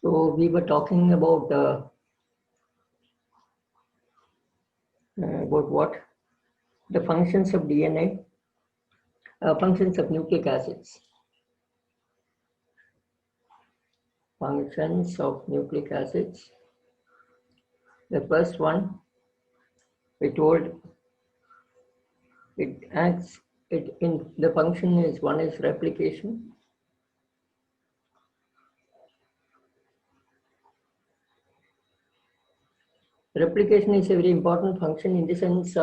So we were talking about what? The functions of DNA, functions of nucleic acids. Functions of nucleic acids. The first one, we told it acts, it in the function is one is replication. Replication is a very important function in the sense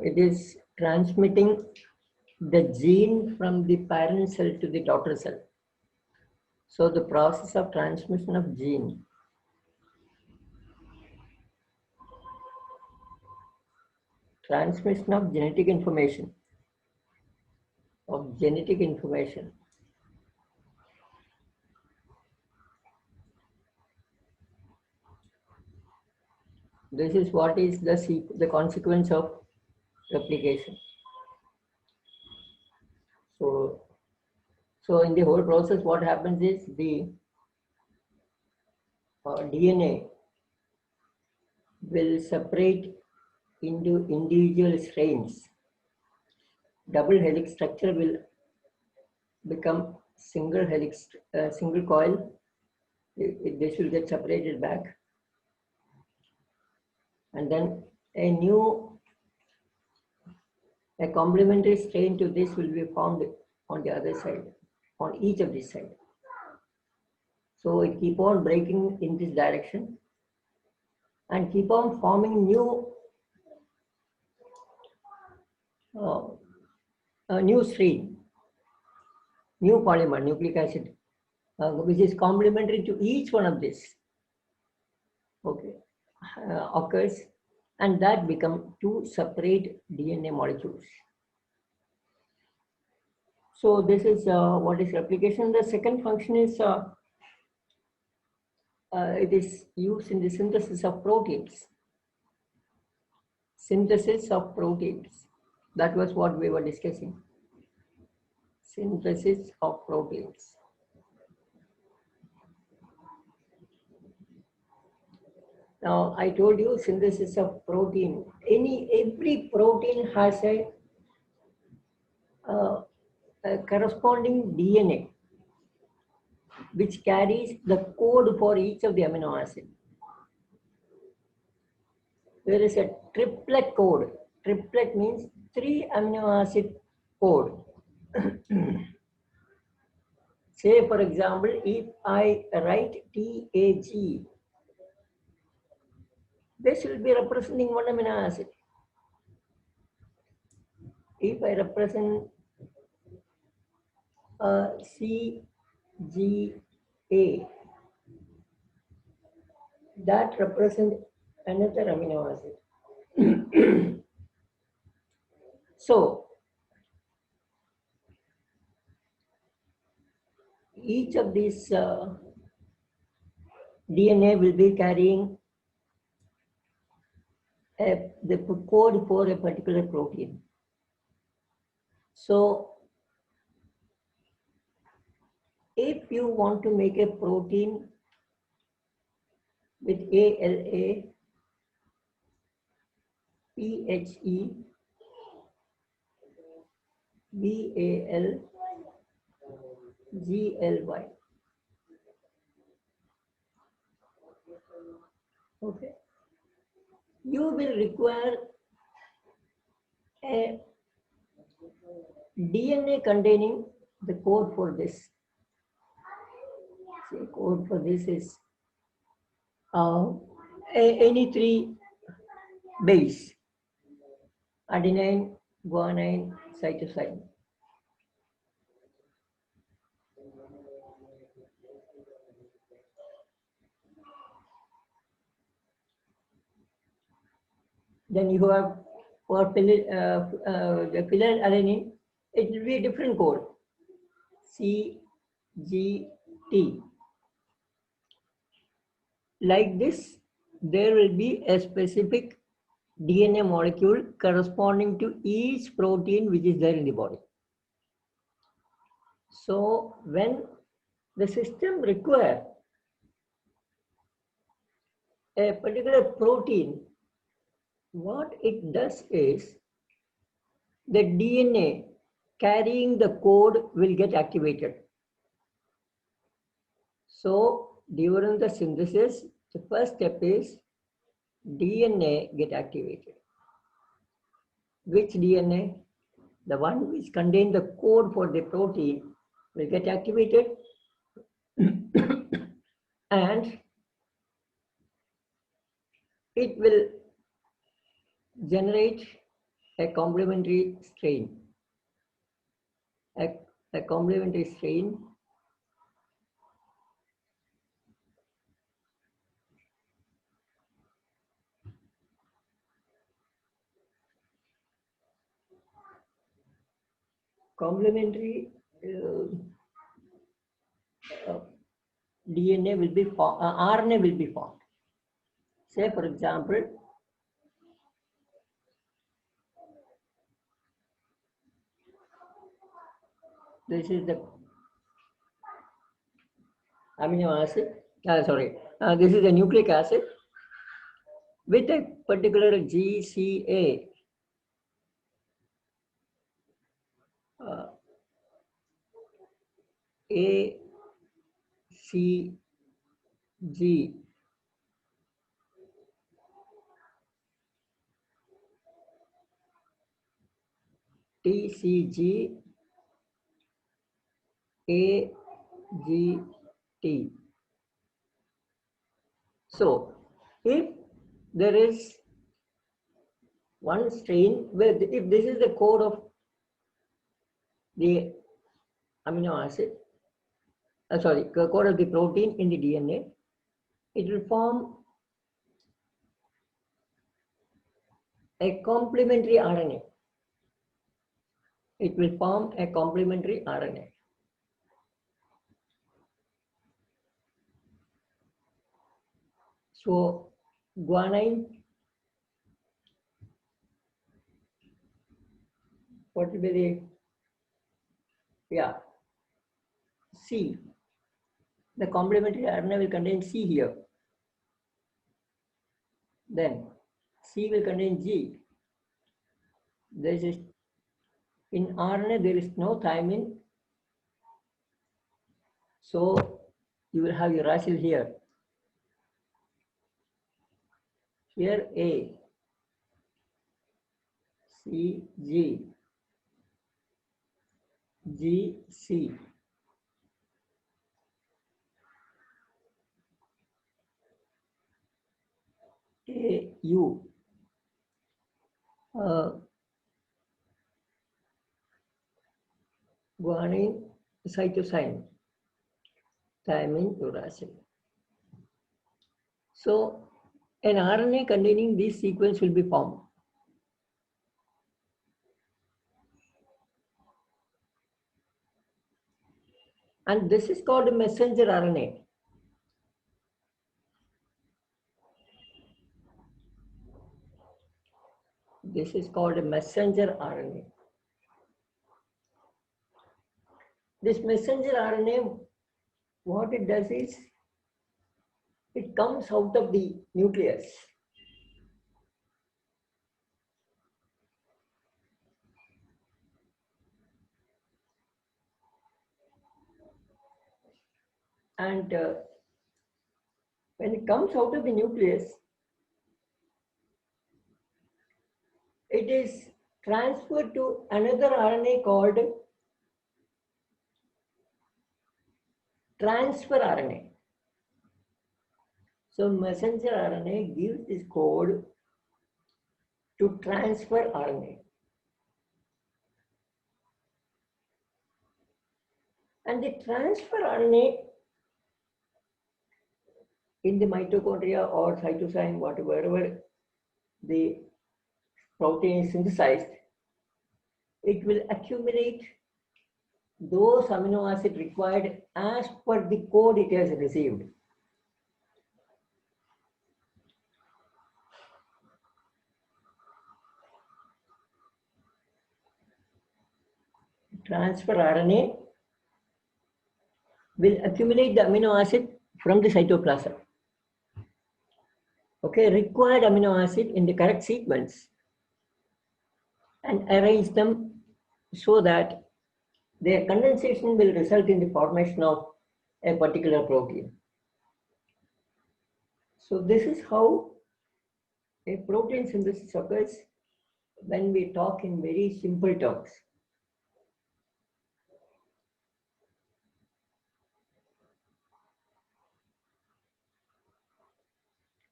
it is transmitting the gene from the parent cell to the daughter cell. So the process of transmission of gene transmission of genetic information This is what is the consequence of replication. So in the whole process, what happens is the DNA will separate into individual strains. Double helix structure will become single helix, single coil. This will get separated back, and then a complementary strain to this will be found on the other side, on each of these sides. So it keep on breaking in this direction and keep on forming new new strain, new polymer, nucleic acid, which is complementary to each one of this. Okay, occurs, and that become two separate DNA molecules. So this is what is replication. The second function is it is used in the synthesis of proteins. Synthesis of proteins. That was what we were discussing. Synthesis of proteins. Now I told you synthesis of protein. Every protein has a corresponding DNA which carries the code for each of the amino acid. There is a triplet code. Triplet means 3 amino acid code. Say for example, if I write TAG, this will be representing one amino acid. If I represent CGA, that represents another amino acid. So each of these DNA will be carrying the code for a particular protein. So if you want to make a protein with ALA, PHE, BAL, GLY. Okay. You will require a DNA containing the code for this. See, code for this is any 3 base: adenine, guanine, cytosine. Then you have for the phenylalanine, it will be a different code, CGT. Like this, there will be a specific DNA molecule corresponding to each protein which is there in the body. So when the system requires a particular protein. What it does is the DNA carrying the code will get activated. So during the synthesis, the first step is DNA get activated. Which DNA? The one which contains the code for the protein will get activated and it will generate a complementary strain. A complementary strain complementary DNA will be formed, RNA will be formed. Say for example, this is the amino acid, this is the nucleic acid with a particular GCA. A, C, G, T, C, G, A, G, T. So, if there is one strain where if this is the code of the amino acid, code of the protein in the DNA, it will form a complementary RNA. It will form a complementary RNA. So, guanine, what will be the, C. The complementary RNA will contain C here. Then C will contain G. This is in RNA there is no thymine, so you will have uracil here. Here A, C, G, G, C. A, U. Guanine, cytosine, thymine, uracil. So an RNA containing this sequence will be formed. And this is called a messenger RNA. This is called a messenger RNA. This messenger RNA, what it does is, it comes out of the nucleus. And when it comes out of the nucleus, it is transferred to another RNA called transfer RNA. So messenger RNA gives this code to transfer RNA. And the transfer RNA in the mitochondria or cytosine, wherever the protein is synthesized, it will accumulate those amino acids required as per the code it has received. Transfer RNA will accumulate the amino acid from the cytoplasm. Okay, required amino acid in the correct sequence and arrange them so that their condensation will result in the formation of a particular protein. So this is how a protein synthesis occurs when we talk in very simple terms.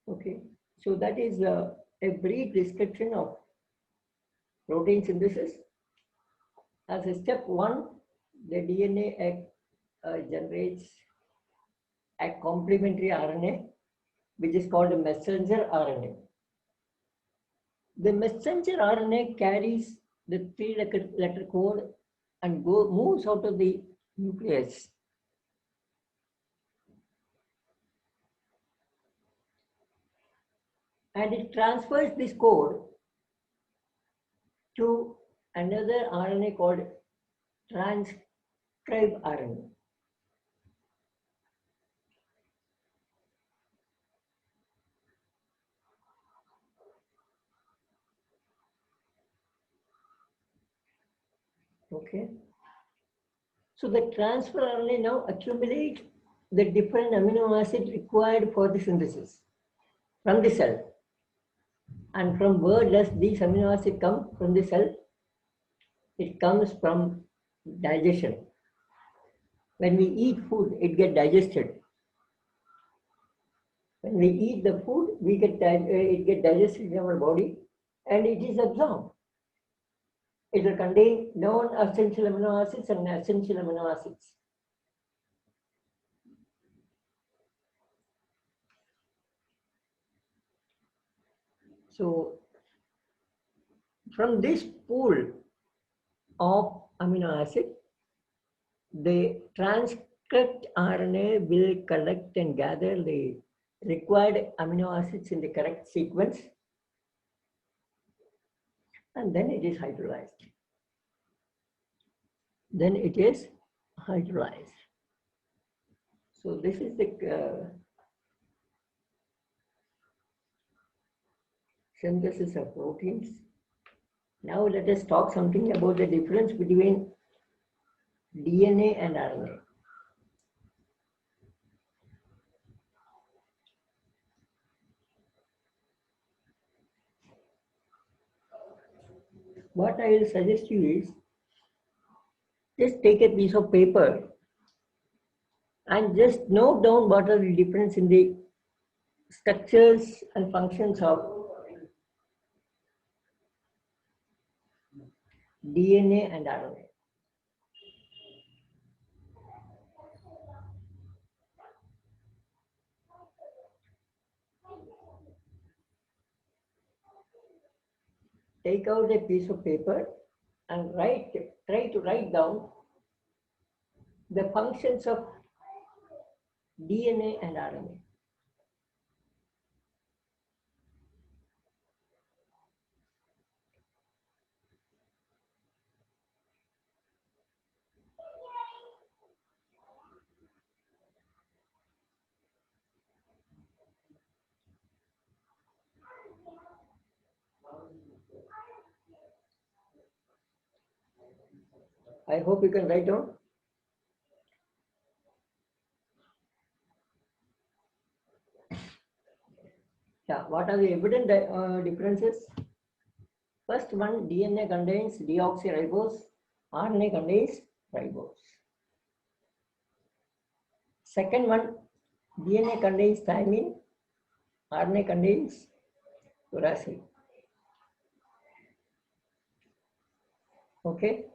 Okay, so that is a brief description of protein synthesis. As a step one, the DNA generates a complementary RNA, which is called a messenger RNA. The messenger RNA carries the three-letter code and moves out of the nucleus. And it transfers this code to another RNA called transcribe RNA. Okay. So the transfer RNA now accumulates the different amino acid required for the synthesis from the cell. And from where does these amino acid come from the cell? It comes from digestion. When we eat food, it gets digested. When we eat the food, it gets digested in our body and it is absorbed. It will contain non-essential amino acids and essential amino acids. So from this pool of amino acid, the transcript RNA will collect and gather the required amino acids in the correct sequence, and then it is hydrolyzed. So this is the synthesis of proteins. Now let us talk something about the difference between DNA and RNA. What I will suggest you is just take a piece of paper and just note down what are the difference in the structures and functions of DNA and RNA. Take out a piece of paper and try to write down the functions of DNA and RNA. I hope you can write down. Yeah, what are the evident differences? First one, DNA contains deoxyribose, RNA contains ribose. Second one, DNA contains thymine, RNA contains uracil. Okay.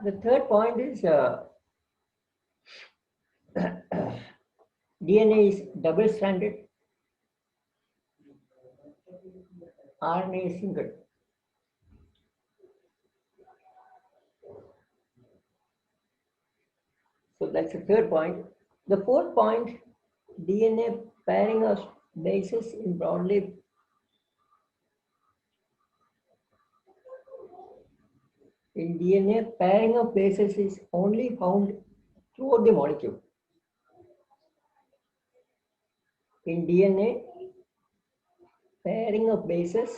The third point is DNA is double-stranded, RNA is single. So that's the third point. The fourth point DNA pairing of bases in broadly in DNA, pairing of bases is only found throughout the molecule. In DNA, pairing of bases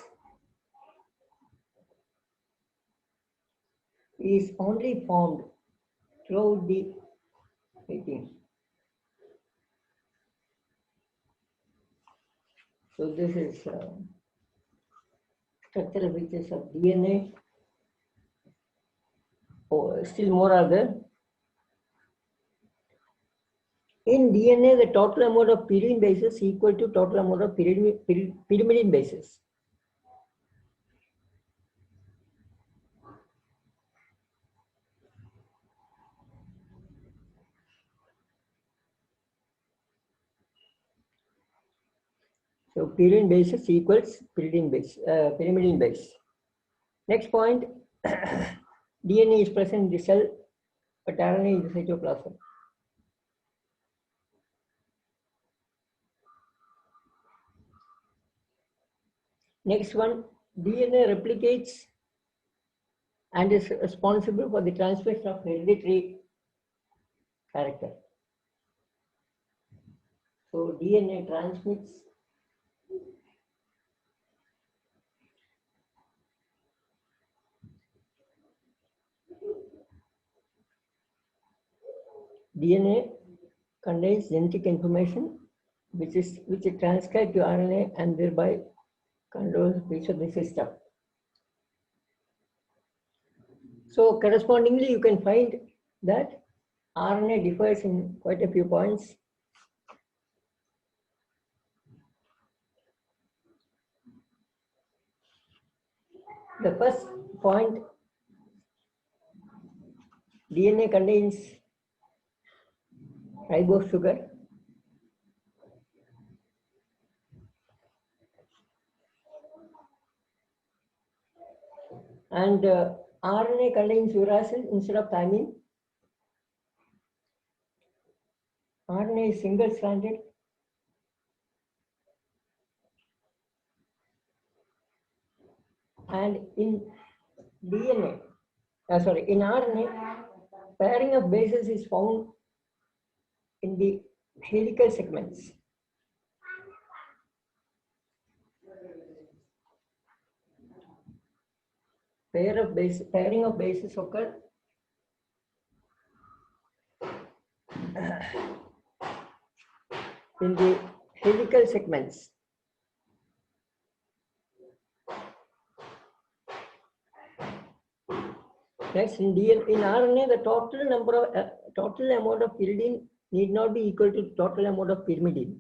is only formed throughout the mating. So this is structural features of DNA. Oh, still more are there. In DNA, the total amount of pyrimidine bases is equal to total amount of pyrimidine bases. So pyrimidine bases equals pyrimidine base. Next point, DNA is present in the cell, but RNA is the cytoplasm. Next one, DNA replicates and is responsible for the transmission of hereditary character. So DNA transmits DNA contains genetic information which is transcribed to RNA and thereby controls piece of the system. So correspondingly, you can find that RNA differs in quite a few points. The first point, DNA contains ribose sugar. And RNA contains uracil instead of thymine. RNA is single-stranded. And in DNA, in RNA, pairing of bases is found in the helical segments. Pairing of bases occur in the helical segments. Next, in RNA, the total amount of pyridine need not be equal to total amount of pyrimidine.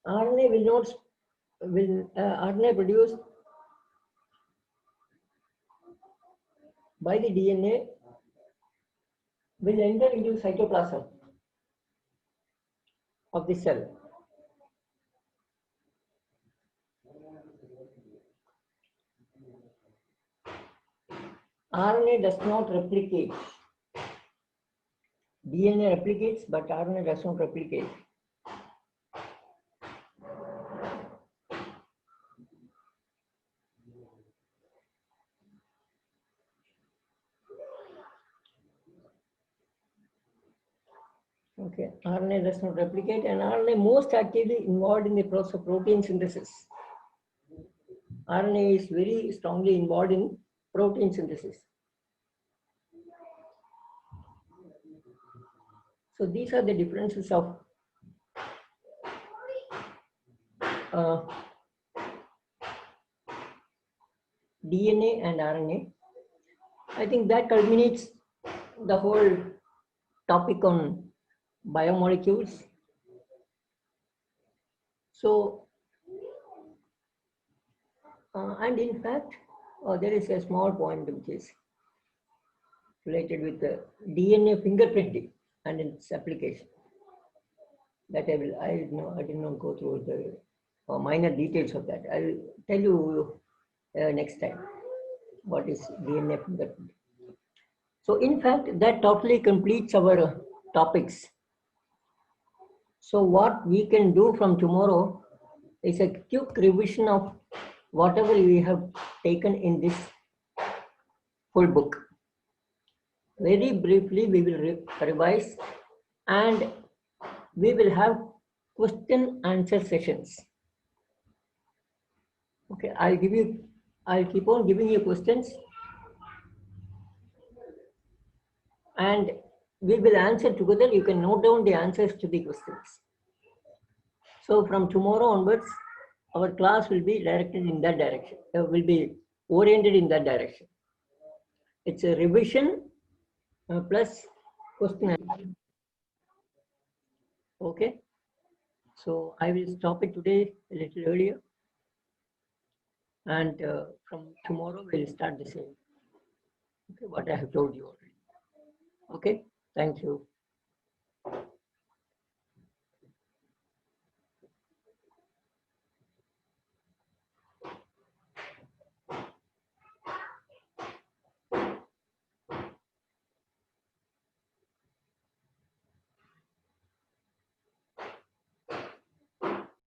RNA produced by the DNA will enter into cytoplasm of the cell. RNA does not replicate. DNA replicates, but RNA does not replicate. Okay, RNA does not replicate, and RNA most actively involved in the process of protein synthesis. RNA is very strongly involved in protein synthesis. So these are the differences of DNA and RNA. I think that culminates the whole topic on biomolecules. So, and in fact, there is a small point which is related with the DNA fingerprinting and its application. That I did not go through the minor details of that. I'll tell you next time what is DNA fingerprint. So in fact, that totally completes our topics. So what we can do from tomorrow is a quick revision of whatever we have taken in this full book. Very briefly, we will revise, and we will have question answer sessions. Okay, I'll keep on giving you questions, and we will answer together. You can note down the answers to the questions. So from tomorrow onwards, our class will be directed in that direction, will be oriented in that direction. It's a revision plus question answer. Okay, so I will stop it today a little earlier, and from tomorrow we'll start the same. Okay, what I have told you already. Okay, thank you.